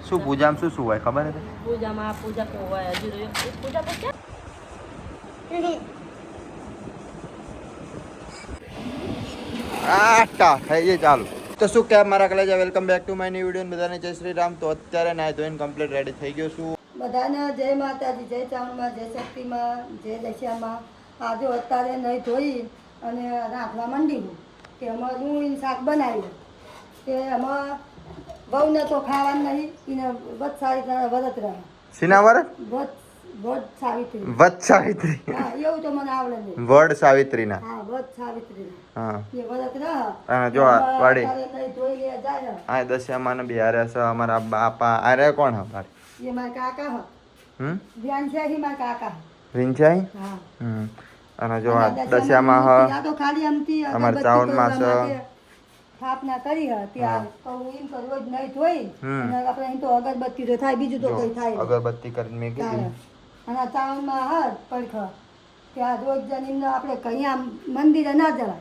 શું પૂજામાં શું શું હોય ખબર છે? પૂજામાં પૂજા તો હોય હજુ તો પૂજા તો ક્યાં આટા થઈ જાય ચાલુ. તો શું કે મારા કલેજા welcome back to my new video. બધાને જય શ્રી રામ. તો અત્યારે નાઈ ધોઈને કમ્પ્લીટ રેડી થઈ ગયો છું. બધાને જય માતાજી, જય ચામુંડમાં, જય શક્તિમાં, જય દશામાં. આજે અત્યારે નહીં ધોઈ અને રાખવા માંડી કે એમાં ડુંગળીનું શાક બનાવ્યું કે એમાં બહુને તો ખાવાનું નહીં એને વધ સારી વરત રહે. સીના વરત? વધ સાવિત્રી. વત સાવિત્રી. હા એવું તો મને આવડે નહીં. વડ સાવિત્રીના. હા વધ સાવિત્રીના. હા એ વરત રહે. અને જો આ વાડી નહીં ધોઈ લે જાય. આ દશામાં ને બિહારે છે અમારા બાપા. અરે કોણ હા એ મારા કાકા હા. ધ્યાન છે એ મારા કાકા. રીંચાઈ? હા. અને જો આ દશામાં હ તો ખાલી આમથી અમારા ચાવનમાં છે. સ્થાપના કરી ત્યાં તો હું એમ કરું રોજ નહીં ધોઈ અને આપણે અહીં તો અગરબત્તી તો થાય બીજું તો કઈ થાય અગરબત્તી કરીને મેં કીધી. અને ચાવનમાં હા પડખ ત્યાં રોજ જઈને આપણે કઈ આમ મંદિરે ના જવાય.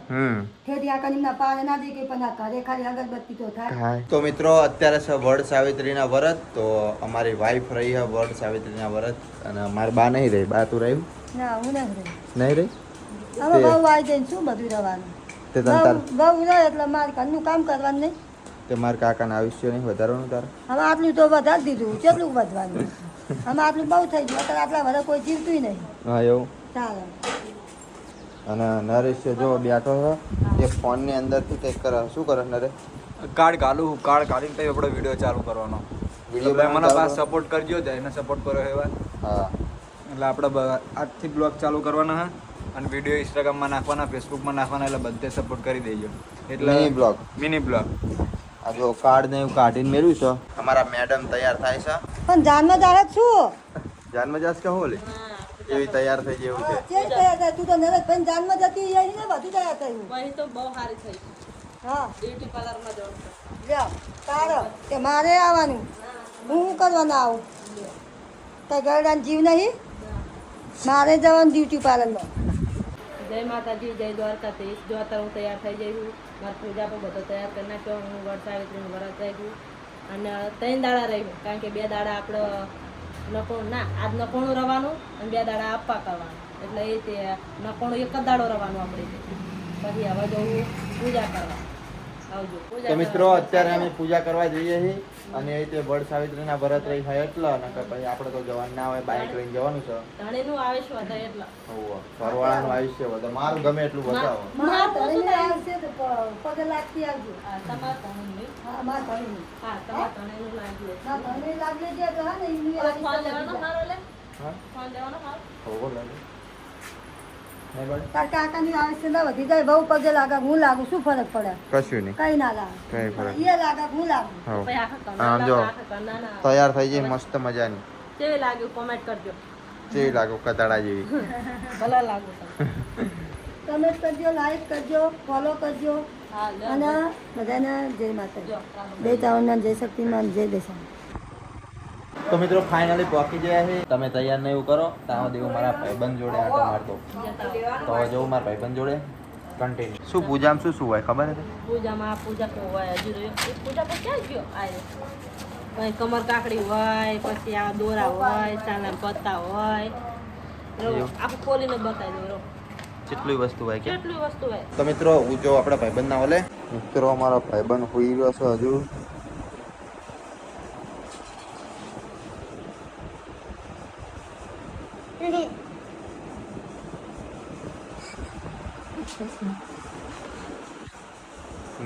ઠેઠી આ કનીમના પાળે ના જઈ ગઈ પણ આ ઘરે ખાલી અગરબત્તી તો થાય. તો મિત્રો અત્યારે છે વડ સાવિત્રીના વ્રત. તો અમારી વાઈફ રહી છે વડ સાવિત્રીના વ્રત અને મારી બા નહીં રહી. બા તું રહ્યું? ના હું નહીં રહી. નહીં રહી? હવે બહુ આવી જઈને શું બધું રહેવાનું. બહુ રહે એટલે મારે ઘરનું કામ કરવાનું નહીં. તે મારા કાકાના આયુષ્ય નહીં વધારવાનું તારે? હવે આટલું તો વધારી દીધું. કેટલું વધવાનું? હવે આટલું બહુ થઈ ગયું. અત્યારે આટલા બધા કોઈ જીવતું નહીં. હા એવું. ચાલે. અને નરેશ જો બેઠો છે એ ફોનની અંદરથી કંઈક કરે. શું કરે નરેશ? કાર્ડ ઘાલું કાર્ડ કાઢીને પછી આપણે વિડીયો ચાલુ કરવાનો. વિડીયો મને પાસ સપોર્ટ કરજો જાય એને સપોર્ટ કરો એવા. હા એટલે આપણે આજથી બ્લોગ ચાલુ કરવાના હા અને વિડીયો ઇન્સ્ટાગ્રામમાં નાખવાના, ફેસબુકમાં નાખવાના એટલે બધે સપોર્ટ કરી દેજો. એટલે મિની બ્લોગ આ જો કાર્ડ ને એવું કાઢીને મેળવ્યું છે. અમારા મેડમ તૈયાર થાય છે. પણ જાનમાં જાહે શું? જાનમાં જાસ કે હોલે એવી તૈયાર થઈ જેવું છે. ચેક તૈયાર થાય. તું તો નરેશભાઈ જાનમાં જતી રહી ને બધું તૈયાર થયું. વહી તો બહુ સારી થઈ હા બ્યુટી પાર્લરમાં જવાનું છે. લ્યો તારો કે મારે આવવાનું. હું શું કરવાના આવું? કઈ ગરડાને જીવ નહીં? મારે જવાનું ડ્યુટી પાર્લરમાં. જય માતાજી, જય દ્વારકાધીશ. જો અત્યારે હું તૈયાર થઈ જઈ છું. મારી પૂજા પણ બધો તૈયાર કરી નાખ્યો. હું વડ સાવિત્રીનું વ્રત થઈ ગયું અને 3 દાડા રહ્યું કારણ કે 2 દાડા આપણે નકોણ ના આજ નકોણું રવાનું અને 2 દાડા આપવા કરવાનું એટલે એ તે નકોણું એક જ દાડો રવાનું આપણે. પછી હવે જવું પૂજા કરવા. આવજો પૂજા. તો મિત્રો અત્યારે અમે પૂજા કરવા જઈએ છીએ અને એ રીતે વડ સાવિત્રીના વ્રત રહી થાય એટલે અને પછી આપણે તો જવાનું ના હોય, બાઇક લઈને જવાનું છે. ધણીનું આયુષ્ય વધે એટલે ઘરવાળાનું આયુષ્ય વધે. મારું ગમે એટલું બતાવો. મારા ધણીને આવશે તો પગે લાગતી આવજો. હા તમારા ધણીનું. હા મારા ધણીને. હા તમારા ધણીનું લાગી જાય. મારા ધણીને લાગી જાય તો હા ને એમની ફોન લેવાનો મારો લે. હા ફોન લેવાનો મારો. હોવો લાગે નહીં બળે? તાર કાકાની આવશે ના વધી જાય. બહુ પગે લાગે હું લાગુ શું ફરક પડે? કશું નહીં. કઈ ના લાગે. કઈ ફરક એ લાગે હું લાગુ. પછી આખા આમ જો કરના તૈયાર થઈ જાય મસ્ત મજાની. કેવી લાગ્યું કોમેન્ટ કરજો. જેવી લાગો કતાડા જેવી. ભલા લાગુ કમેન્ટ કરજો, લાઈક કરજો, ફોલો કરજો હા અને બધાને જય માતાજી, જો જય ચાવણમાં, જય શક્તિમાં, જય દશામાં. તો મિત્રો ફાઇનલી પહોંચી ગયા છે. તમે તૈયાર ને એવું કરો ત્યાં દેવું મારા ભાઈબંધ જોડે આટો મારતો. તો હવે જવું મારા ભાઈબંધ જોડે કન્ટિન્યુ. શું પૂજામાં શું શું હોય ખબર છે? પૂજામાં પૂજા તો હોય હજુ તો પૂજા તો ક્યાં ગયો આયો પછી કમર કાકડી હોય પછી આ દોરા હોય ચાના પત્તા હોય આખું ખોલીને બતાવી દો કેટલી વસ્તુ હોય કે કેટલી વસ્તુ હોય. તો મિત્રો હું જો આપણા ભાઈબંધ ના ઓલે મિત્રો અમારો ભાઈબંધ હોઈ રહ્યો છે હજુ.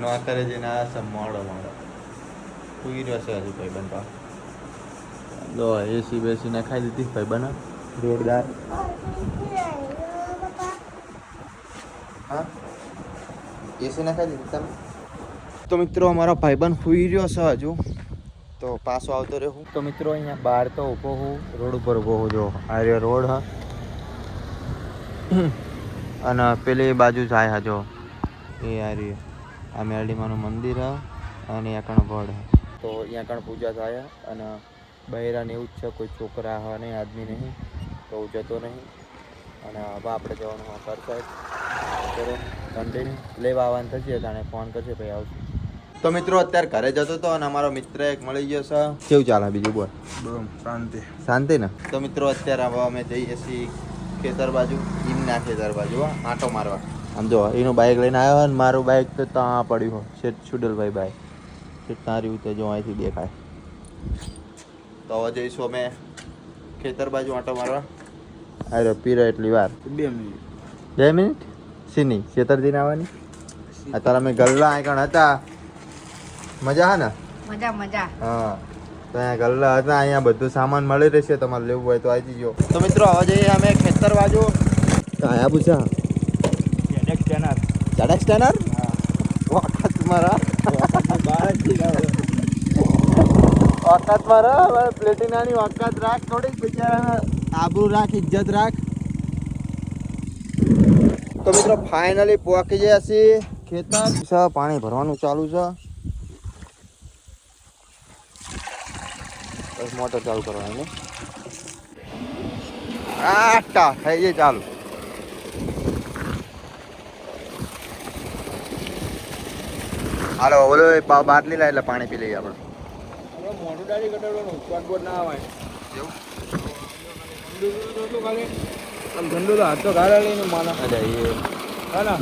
નો કરે છે ના સમ મોડો હોઈ રહ્યો છે હજુ ભાઈબંધ પા. લો એસી બેસી ને ખાઈ દીધી ભાઈબંધ જોરદાર. હા એસી ને ખાઈ દીધી તમે. તો મિત્રો અમારો ભાઈબંધ સુઈ રહ્યો છે હજુ તો પાછો આવતો રહ્યો. તો મિત્રો અહીંયા બહાર તો ઊભો હું રોડ ઉપર ઊભો હું. જો આ રહ્યો રોડ હા અને પેલી બાજુ જાય હા જો એ આ રહ્યો આ મેરડીમાનું મંદિર હા અને અહીંયા કણ વડ હા. તો અહીંયા કણ પૂજા થાય અને બહેરાને એવું જ છે. કોઈ છોકરા હા નહીં આદમી નહીં તો હું જતો નહીં. અને હવે આપણે જવાનું હા પર સાઈડ કરો કન્ટિન્યુ લેવા આવવાનું થશે તાણે ફોન કરશે ભાઈ આવશે. તો મિત્રો અત્યારે ઘરે જતો હતો અને અમારો મિત્ર એક મળી ગયો છે. કેવું ચાલે બીજું બોલ? બમ શાંતિ. શાંતિ ને? તો મિત્રો અત્યારે હવે અમે જઈએ છીએ ખેતર બાજુ, ઈમના ખેતર બાજુ આંટો મારવા. આમ જો એનું બાઇક લઈને આવ્યો ને મારું બાઇક તો ત્યાં પડ્યું હોય. શેઠ છુડલભાઈ બાઇક શેઠ ત્યાં રહ્યું તો જો અહીંથી દેખાય. તો હવે જઈશું અમે ખેતર બાજુ આંટો મારવા. અરે પીરો એટલી વાર 2 મિનિટ. 2 મિનિટ સીની ખેતરથી આવવાની. અત્યારે અમે ગલ્લા આગળ હતા. મજા હા ને? મજા મજા. હા તો અહીંયા ગલ્લા હતા. અહીંયા બધું સામાન મળી રહેશે. તમારે લેવું હોય તો આવી જજો. તો મિત્રો હવે જઈએ અમે ખેતર બાજુ. આયા પૂછા ઝેડએક્સ ટેનર. ઝેડએક્સ ટેનર હા. વખત મારા બહાર જ વખત મારા પ્લેટિનાની વખત રાખ. થોડીક બિચારા આબરૂ રાખ, ઇજ્જત રાખ. તો મિત્રો ફાઇનલી પહોંચી ગયા છીએ ખેતર. પાણી ભરવાનું ચાલુ છે. બસ મોટર ચાલુ કરવાની. આટા થઈ જાય ચાલુ. હાલો બોલો બાટલી લાય એટલે પાણી પી લઈએ આપણે. મોટું ડાળી કટાડવાનું સ્કોટબોર્ડ ના આવે એવું ખાલી આમ ઠંડુ તો હાથ તો ગાળા લઈને માના અરે એ હા ના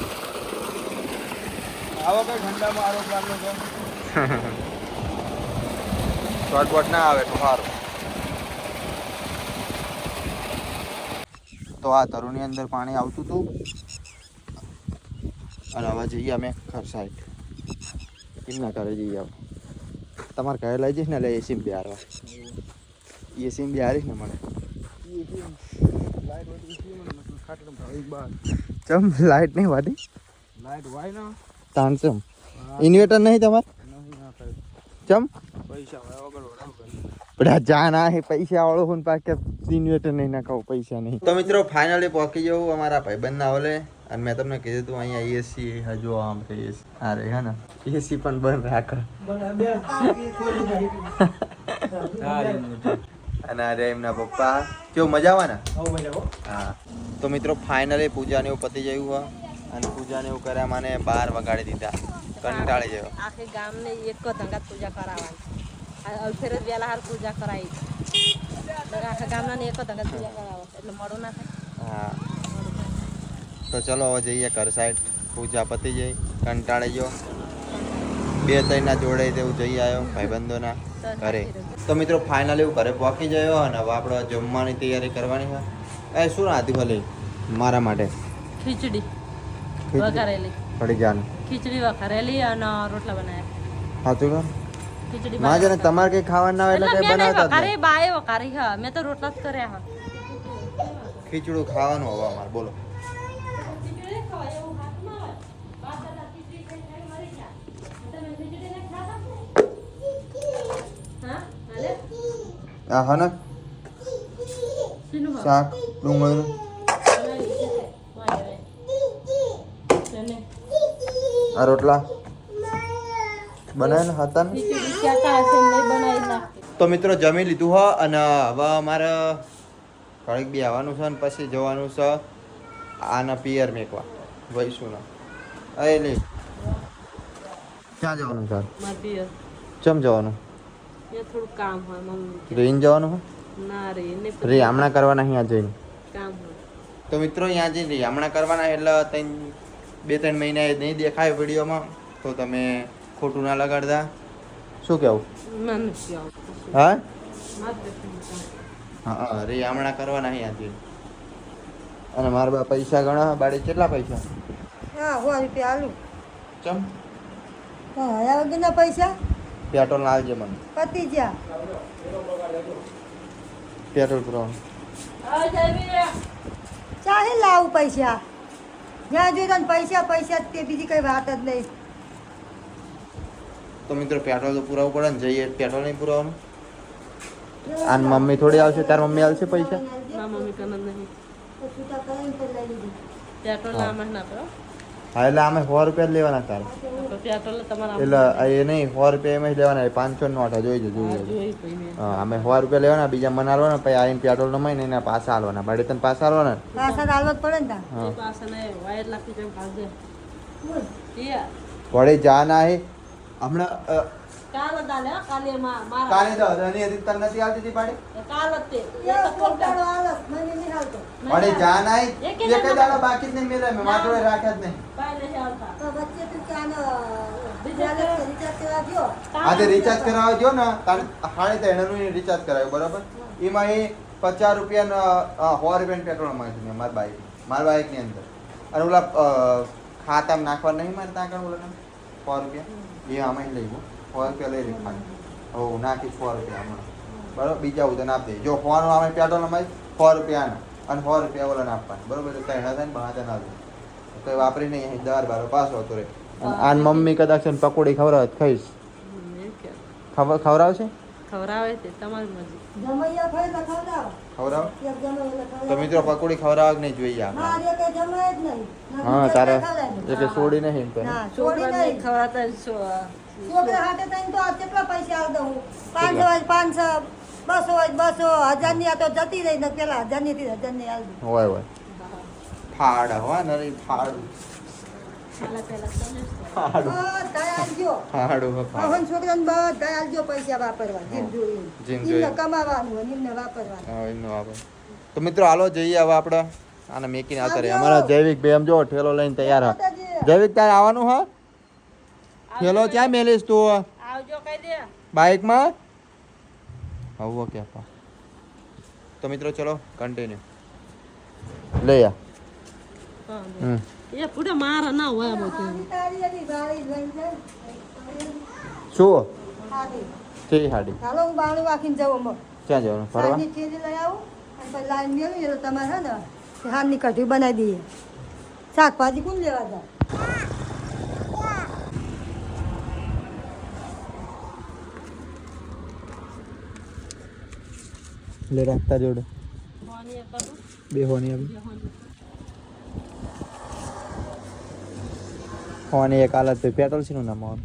આવો કઈ ઠંડામાં આરોપ રાખલો છે શોર્ટબોટ ના આવે તો સારું. તો આ તરુની અંદર પાણી આવતું હતું અને હવે જઈએ અમે ઘર સાઈડ. એમના ઘરે જઈએ હવે. તમારે ઘરે લઈ જઈશ ને એટલે એસીમાં બિહારવા. એસીમાં બિહારીશ ને મને. ચમ લાઈટ નહીં વાટી? લાઈટ હોય ને તાણ ચમ ઇન્વર્ટર નહીં તમારે? ચમ પૈસા હોય વગર બધા જા ના હે પૈસા વાળો હું પાકે ઇન્વર્ટર નહીં નાખાવ પૈસા નહીં. તો મિત્રો ફાઇનલી પહોંચી જવું અમારા ભાઈબંધના ઓલે. અને મેં તમને કીધું હતું અહીંયા એસી હજુ આમ કે એસી હા રે હા ને એસી પણ બંધ રાખ. અને અરે એમના પપ્પા કેવું મજા આવે ને? હા તો મિત્રો ફાઇનલી પૂજાને એવું પતી ગયું હોય અને પૂજાને એવું કર્યા મને 12 વગાડી દીધા. કંટાળી ગયો. આખે ગામને એક ધંગા પૂજા કરાવવાની. અવસર જ વેલા હાર પૂજા કરાવી. આખા ગામના એક ધંગા પૂજા કરાવો એટલે મોડું ના થાય. હા તો ચલો હવે જઈએ ઘર સાઈડ. પૂજા પતી જઈ કંટાળી ગયો. 2-3 ના જોડે તેવું જઈ આવ્યો ભાઈબંધોના ઘરે. તો મિત્રો ફાઇનલી હું ઘરે પહોંચી ગયો અને હવે આપણે જમવાની તૈયારી કરવાની છે. એ શું રાંધી ભલે મારા માટે? ખીચડી વઘારેલી. પડી જાન ખીચડી વઘારેલી અને રોટલા બનાવ્યા. સાચું કર ખીચડી માં છે ને તમારે કઈ ખાવાનું ના હોય એટલે કઈ બનાવતા જ વઘારી બાએ વઘારી હા મેં તો રોટલા જ કર્યા હા. નહીં. ખીચડું ખાવાનું હવે અમારે બોલો. આ હા ને શાક ડુંગળીનું આ રોટલા બનાવેલા હતા ને. તો મિત્રો જમી લીધું હો અને હવે અમારે ઘડીક બી આવવાનું છે ને પછી જવાનું છે આના પિયર મેકવા વૈશું ના. એ લે ક્યાં જવાનું સર? ચમ જવાનું? થોડું કામ હોય મમ્મી. રેન જવાનું હોય? ના રે ને રીયામણા કરવાના અહીંયા જઈને. કામ હોય. તો મિત્રો અહીંયા જઈને રીયામણા કરવાના એટલે 2-3 મહિના એ નહીં દેખાય વિડીયોમાં તો તમે ખોટું ના લગાડતા. શું કેવું? હા હા રીયામણા કરવાના અહીંયા જઈને. અને મારા બા પૈસા ગણા બાડી કેટલા પૈસા? હા 100 રૂપિયા આલું. ચમ હયા વગરના પૈસા પેટ્રોલ ના આવજે મને. પતી ગયા. પેટ્રોલ પુરાવાનું. ચાહે લાવું પૈસા જ્યાં જોઈએ તને પૈસા પૈસા તે બીજી કઈ વાત જ નહીં. તો મિત્રો પેટ્રોલ તો પુરાવું પડે ને જઈએ પેટ્રોલ નહીં પુરાવાનું. આન મમ્મી થોડી આવશે તાર મમ્મી આવશે પૈસા? ના મમ્મી કનદ નહીં. તો છૂટા કરીને તો લઈ લીધી. પેટ્રોલ ના માં ના કરો. હા એટલે અમે 100 રૂપિયા જ લેવાના તારે. પેટ્રોલ તમારા એટલે એ નહીં 100 રૂપિયા એમ જ લેવાના 500 નોટ જોઈ જજો જોઈ જજો. જોઈ પઈને. હા અમે 100 રૂપિયા લેવાના બીજા મને આલવાના પછી આવીને પેટ્રોલ નમાઈ ને એના પાછા આલવાના બાડી તને પાછા આલવાના. પાછા હાલવા જ પડે ને તાર. હા પાછા ને વાયર લાખી જેમ ખાજે. બોલ. યા વળી જા ના હે હમણાં કાલ જ આલે હો, કાલે મારા કાલે તો હરની હતી તને નથી આવતી હતી પાડી કાલ જ તે એ પોતાનો આલસ મને નહીં હાલતો. પાડી જાન આઈ એક એક દાડા બાકી જ નહીં મેલે મેં માટોડે રાખ્યા જ નહીં પાય નથી આવતા તો વચ્ચે તું ક્યાં રિચાર્જ કરવા ગયો. આજે રિચાર્જ કરાવવા ગયો ને તારે 3.5 નું રિચાર્જ કરાવ્યું બરાબર એમાં એ 50 રૂપિયા 100 રૂપિયા પેટ્રોલ માંગી મેં મારા બાઇક ની અંદર અને ઓલા ખાતામાં નાખવા નહીં મારે ત્યાં આગળ ઓલા 100 રૂપિયા એ આમાં લઈ ગયો 100 રૂપિયા લઈ લે ખાલી હો નાખી 100 રૂપિયા હમણાં બરાબર બીજા ઉધન આપી દે જો ફોન આમાં પેટ્રોલ અમારી 100 રૂપિયા અને 100 રૂપિયા ઓલાને આપવાના બરોબર તો 3,000 ને 5,000 ના કંઈ વાપરી નહીં અહીં 10-12 પાછો હતો રે આન મમ્મી કદાચ પકોડી ખવડાવે ખાઈશ ખવડાવશે ખવડાવે તે તમારી મરજી જમૈયા ખાય તો ખવડાવો. ખવડાવ એક જમૈયા તો ખવડાવો. મિત્રો પકોડી ખવડાવ નહીં જોઈએ આપણે મારે કઈ જમાય જ નહીં. હા તારે ખવડાવી. એટલે છોડી નહીં એમ કહે. ના, છોડી છોકરાને નહીં. ખવડાવતા છોકરા હાથે થઈને તો આ કેટલા પૈસા આલ દઉં 500 હોય 500 200 હોય 200 1000 ની આ તો જતી રહી ને પેલા 1000 ની થી 1000 ની આલ દઉં. હોય ફાડ હો નરી ફાડ પેલા તમે ફાડું બધાય આલજો. ફાડું હો ફાડ આવન છોકરાને બધાય આલજો પૈસા વાપરવા જેમ જોઈએ જેમ એમને જોઈએ. કમાવાનું હોય, એમને વાપરવાનું. હા એમનો વાપર તો મિત્રો હાલો જઈએ હવે આપણે આને મેકીને આવતા રહીએ અમારા જૈવિક ભાઈ આમ જો ઠેલો લઈને તૈયાર હા માતાજી. જૈવિક તારે આવવાનું હા ઠેલો ક્યાં મેલીશ તું આવજો કહી દે બાઇકમાં આવો કે તો મિત્રો ચલો કન્ટિન્યુ લઈ આ એ પૂરા મારા ના હોય બધું આની તારી એની વાળી લઈને જાય. શું હાડી. કેવી હાડી હાલો હું બાવળી વાંકીને જાઉં અમે. ક્યાં જવાનું ફરવા સાંજની થેલી લઈ આવું અને પછી લાઈન મેળવી એટલે તમારે હે ને હાથની કઢી બનાવી દઈએ. શાકભાજી કોણ લેવા જાય? લે રાખતા જોડે ફોન એ કરું બે હોની આપી હોની એક હાલત તો પેટ્રોલ છે નું નામ હોન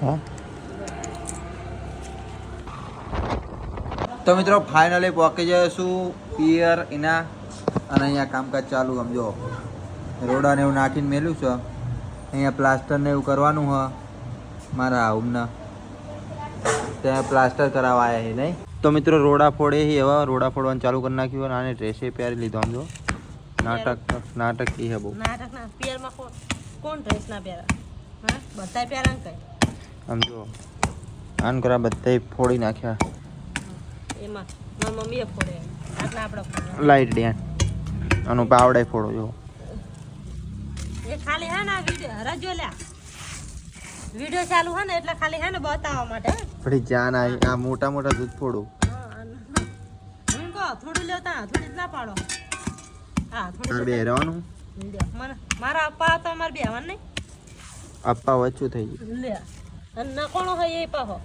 હા તો મિત્રો ફાઇનલી પહોંચી જઈશું પિયર એના અને અહીંયા કામકાજ ચાલુ સમજો રોડાને એવું નાખીને મેલ્યું છે અહીંયા પ્લાસ્ટર ને એવું કરવાનું હ મારા આઉમના ત્યાં પ્લાસ્ટર કરાવવા આવ્યા છે નહીં તો મિત્રો રોડા ફોડે છે હવે રોડા ફોડવાનું ચાલુ કરી નાખ્યું અને આને ડ્રેસે પહેરી લીધો સમજો નાટક એ હે બહુ નાટક ના પિયરમાં કોણ ડ્રેસ ના પહેરા હા બધા પહેરા ને કઈ સમજો આન કરા બધાય ફોડી નાખ્યા એમાં મારી મમ્મીએ ફોડે આટલા આપણે લાઈટ ડ્યાન આનું પાવડાય ફોડો જો એ ખાલી હે ને આ વિડિયો રજો લ્યા વિડિયો ચાલુ હે ને એટલે ખાલી હે ને બતાવવા માટે હે. પછી જાન આ મોટા મોટા દૂધ ફોડું હું કહો થોડું લેતા થોડી જ ના પાડો હા તાર થોડી બે રહેવાનું મને મારા અપ્પા તો અમારે બેહવાન નહીં આપવા વચ્ચું થઈ ગયું લે અને ના કોણ હોય એ પાહો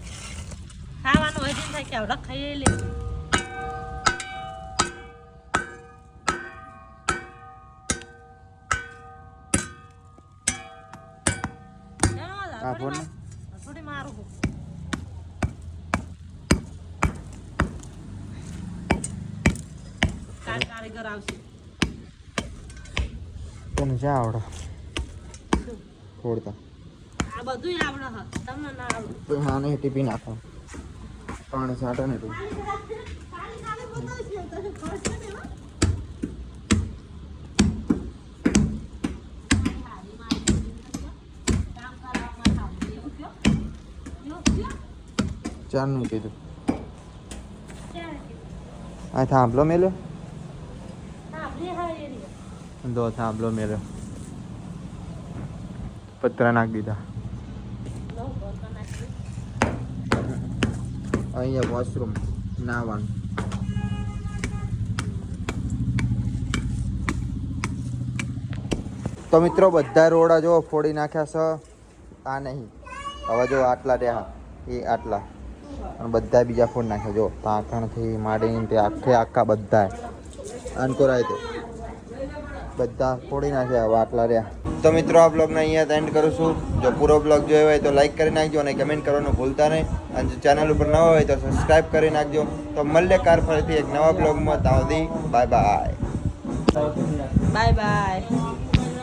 ખાવાનું હોય છે થાય કે આવડા ખાઈ લે આ ફોન થોડી મારું કારીગર આવશે તને શા આવડે ફોડતા આ બધું આવડે હ તમને ના આવડે તો હા ને ટીપી નાખો પાણી છાંટો ને તું ચારનું કીધું આ થાંભલો મેલ્યો દો થાંભલો મેલ્યો પતરા નાખી દીધા અહીંયા વોશરૂમ નાવાનું તો મિત્રો બધા રોડા જો ફોડી નાખ્યા છે આ નહીં હવે જો આટલા રહ્યા એ આટલા અને બધા બીજા ફોડ નાખ્યા જો પાખણથી માંડીને તે આખા બધા અનકોરાય તે બધા ફોડી નાખ્યા હવે આટલા રહ્યા તો મિત્રો આ બ્લોગને અહીંયા એન્ડ કરું છું જો પૂરો બ્લોગ જોયો હોય તો લાઈક કરી નાખજો અને કમેન્ટ કરવાનું ભૂલતા નહીં અને જો ચેનલ ઉપર નવા હોય તો સબસ્ક્રાઈબ કરી નાખજો તો મળીએ કાર ફરીથી એક નવા બ્લોગમાં ત્યાં સુધી બાય બાય બાય બાય.